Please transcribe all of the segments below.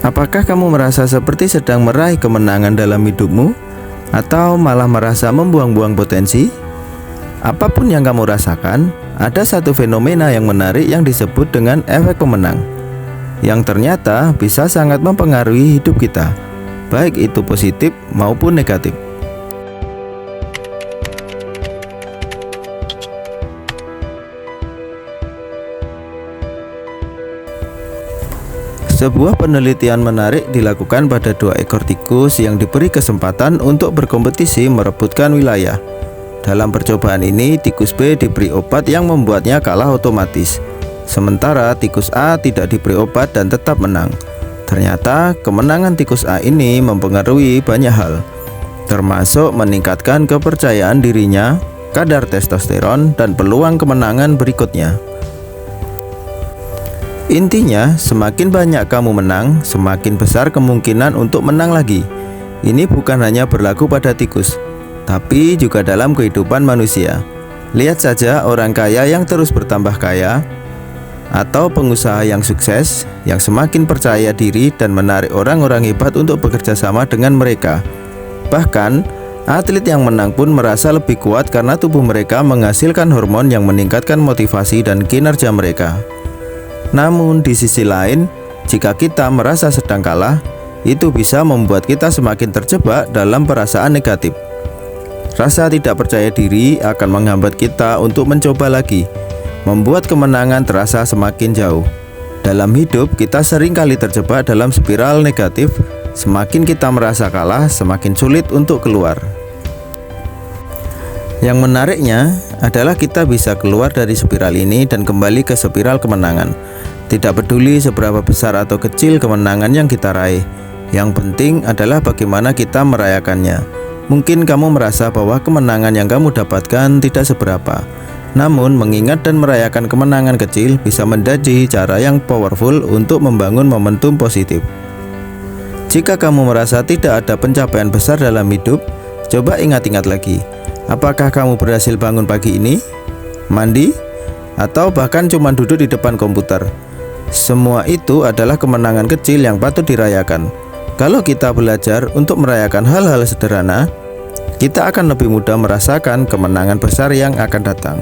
Apakah kamu merasa seperti sedang meraih kemenangan dalam hidupmu, atau malah merasa membuang-buang potensi? Apapun yang kamu rasakan, ada satu fenomena yang menarik yang disebut dengan efek pemenang, yang ternyata bisa sangat mempengaruhi hidup kita, baik itu positif maupun negatif. Sebuah penelitian menarik dilakukan pada 2 ekor tikus yang diberi kesempatan untuk berkompetisi merebutkan wilayah. Dalam percobaan ini, tikus B diberi obat yang membuatnya kalah otomatis, sementara tikus A tidak diberi obat dan tetap menang. Ternyata kemenangan tikus A ini mempengaruhi banyak hal, termasuk meningkatkan kepercayaan dirinya, kadar testosteron, dan peluang kemenangan berikutnya. Intinya, semakin banyak kamu menang, semakin besar kemungkinan untuk menang lagi. Ini bukan hanya berlaku pada tikus, tapi juga dalam kehidupan manusia. Lihat saja orang kaya yang terus bertambah kaya, atau pengusaha yang sukses, yang semakin percaya diri dan menarik orang-orang hebat untuk bekerja sama dengan mereka. Bahkan, atlet yang menang pun merasa lebih kuat karena tubuh mereka menghasilkan hormon yang meningkatkan motivasi dan kinerja mereka. Namun di sisi lain, jika kita merasa sedang kalah, itu bisa membuat kita semakin terjebak dalam perasaan negatif. Rasa tidak percaya diri akan menghambat kita untuk mencoba lagi, membuat kemenangan terasa semakin jauh. Dalam hidup, kita seringkali terjebak dalam spiral negatif. Semakin kita merasa kalah, semakin sulit untuk keluar. Yang menariknya adalah kita bisa keluar dari spiral ini dan kembali ke spiral kemenangan. Tidak peduli seberapa besar atau kecil kemenangan yang kita raih, yang penting adalah bagaimana kita merayakannya. Mungkin kamu merasa bahwa kemenangan yang kamu dapatkan tidak seberapa, namun mengingat dan merayakan kemenangan kecil bisa menjadi cara yang powerful untuk membangun momentum positif. Jika kamu merasa tidak ada pencapaian besar dalam hidup, coba ingat-ingat lagi. Apakah kamu berhasil bangun pagi ini, mandi, atau bahkan cuma duduk di depan komputer? Semua itu adalah kemenangan kecil yang patut dirayakan. Kalau kita belajar untuk merayakan hal-hal sederhana, kita akan lebih mudah merasakan kemenangan besar yang akan datang.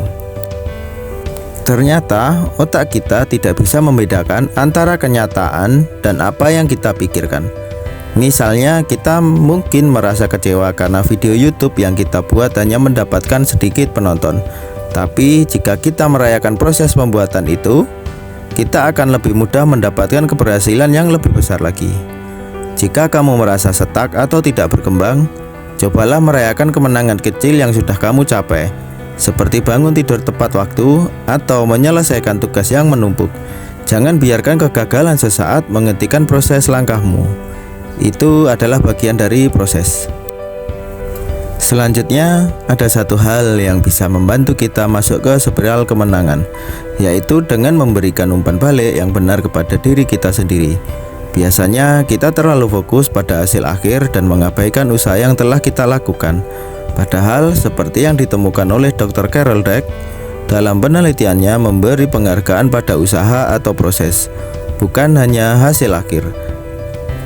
Ternyata otak kita tidak bisa membedakan antara kenyataan dan apa yang kita pikirkan. Misalnya, kita mungkin merasa kecewa karena video YouTube yang kita buat hanya mendapatkan sedikit penonton. Tapi jika kita merayakan proses pembuatan itu, kita akan lebih mudah mendapatkan keberhasilan yang lebih besar lagi. Jika kamu merasa stuck atau tidak berkembang, cobalah merayakan kemenangan kecil yang sudah kamu capai, seperti bangun tidur tepat waktu atau menyelesaikan tugas yang menumpuk. Jangan biarkan kegagalan sesaat menghentikan proses langkahmu. Itu adalah bagian dari proses. Selanjutnya, ada satu hal yang bisa membantu kita masuk ke spiral kemenangan, yaitu dengan memberikan umpan balik yang benar kepada diri kita sendiri. Biasanya kita terlalu fokus pada hasil akhir dan mengabaikan usaha yang telah kita lakukan. Padahal seperti yang ditemukan oleh Dr. Carol Dweck dalam penelitiannya, memberi penghargaan pada usaha atau proses, bukan hanya hasil akhir,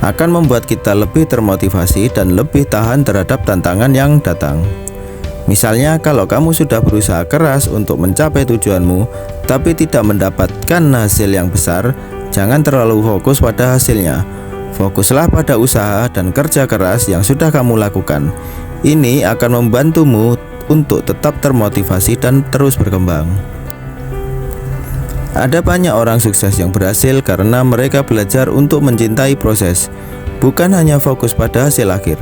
akan membuat kita lebih termotivasi dan lebih tahan terhadap tantangan yang datang. Misalnya, kalau kamu sudah berusaha keras untuk mencapai tujuanmu tapi tidak mendapatkan hasil yang besar, jangan terlalu fokus pada hasilnya. Fokuslah pada usaha dan kerja keras yang sudah kamu lakukan. Ini akan membantumu untuk tetap termotivasi dan terus berkembang. Ada banyak orang sukses yang berhasil karena mereka belajar untuk mencintai proses, bukan hanya fokus pada hasil akhir.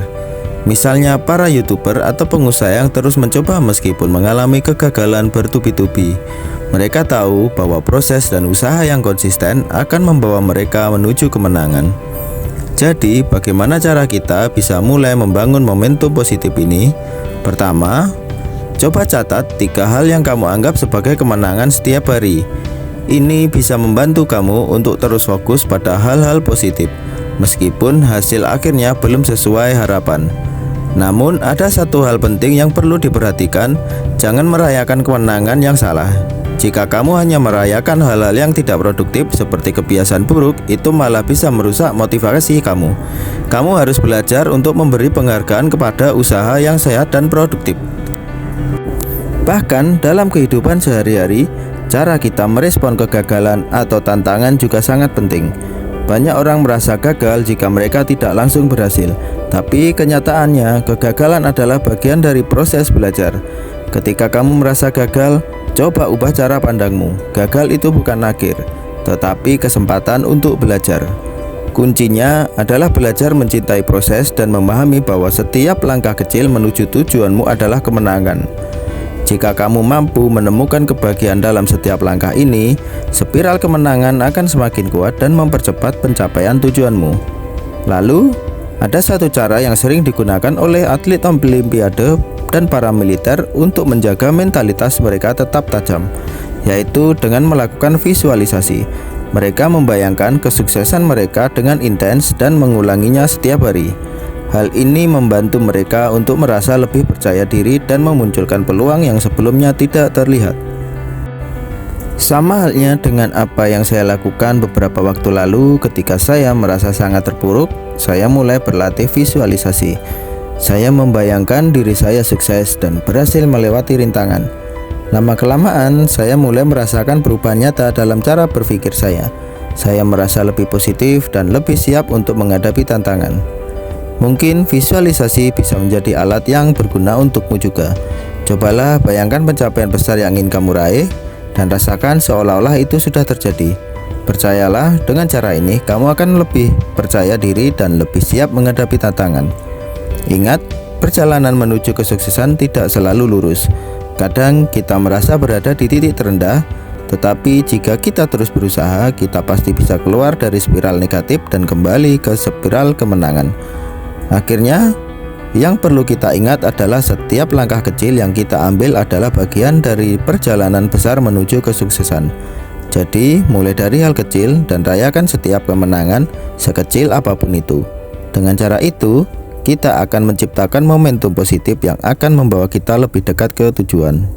Misalnya para YouTuber atau pengusaha yang terus mencoba meskipun mengalami kegagalan bertubi-tubi. Mereka tahu bahwa proses dan usaha yang konsisten akan membawa mereka menuju kemenangan. Jadi, bagaimana cara kita bisa mulai membangun momentum positif ini? Pertama, coba catat 3 hal yang kamu anggap sebagai kemenangan setiap hari. Ini bisa membantu kamu untuk terus fokus pada hal-hal positif, meskipun hasil akhirnya belum sesuai harapan. Namun ada satu hal penting yang perlu diperhatikan, jangan merayakan kemenangan yang salah. Jika kamu hanya merayakan hal-hal yang tidak produktif seperti kebiasaan buruk, itu malah bisa merusak motivasi kamu. Kamu harus belajar untuk memberi penghargaan kepada usaha yang sehat dan produktif. Bahkan dalam kehidupan sehari-hari, cara kita merespon kegagalan atau tantangan juga sangat penting. Banyak orang merasa gagal jika mereka tidak langsung berhasil, tapi kenyataannya kegagalan adalah bagian dari proses belajar. Ketika kamu merasa gagal, coba ubah cara pandangmu. Gagal itu bukan akhir, tetapi kesempatan untuk belajar. Kuncinya adalah belajar mencintai proses dan memahami bahwa setiap langkah kecil menuju tujuanmu adalah kemenangan. Jika kamu mampu menemukan kebahagiaan dalam setiap langkah ini, spiral kemenangan akan semakin kuat dan mempercepat pencapaian tujuanmu. Lalu, ada satu cara yang sering digunakan oleh atlet olimpiade dan para militer untuk menjaga mentalitas mereka tetap tajam, yaitu dengan melakukan visualisasi. Mereka membayangkan kesuksesan mereka dengan intens dan mengulanginya setiap hari. Hal ini membantu mereka untuk merasa lebih percaya diri dan memunculkan peluang yang sebelumnya tidak terlihat. Sama halnya dengan apa yang saya lakukan beberapa waktu lalu ketika saya merasa sangat terpuruk, saya mulai berlatih visualisasi. Saya membayangkan diri saya sukses dan berhasil melewati rintangan. Lama-kelamaan, saya mulai merasakan perubahan nyata dalam cara berpikir saya. Saya merasa lebih positif dan lebih siap untuk menghadapi tantangan. Mungkin visualisasi bisa menjadi alat yang berguna untukmu juga. Cobalah bayangkan pencapaian besar yang ingin kamu raih dan rasakan seolah-olah itu sudah terjadi. Percayalah, dengan cara ini kamu akan lebih percaya diri dan lebih siap menghadapi tantangan. Ingat, perjalanan menuju kesuksesan tidak selalu lurus. Kadang kita merasa berada di titik terendah, tetapi jika kita terus berusaha, kita pasti bisa keluar dari spiral negatif dan kembali ke spiral kemenangan. Akhirnya, yang perlu kita ingat adalah setiap langkah kecil yang kita ambil adalah bagian dari perjalanan besar menuju kesuksesan. Jadi, mulai dari hal kecil dan rayakan setiap kemenangan, sekecil apapun itu. Dengan cara itu, kita akan menciptakan momentum positif yang akan membawa kita lebih dekat ke tujuan.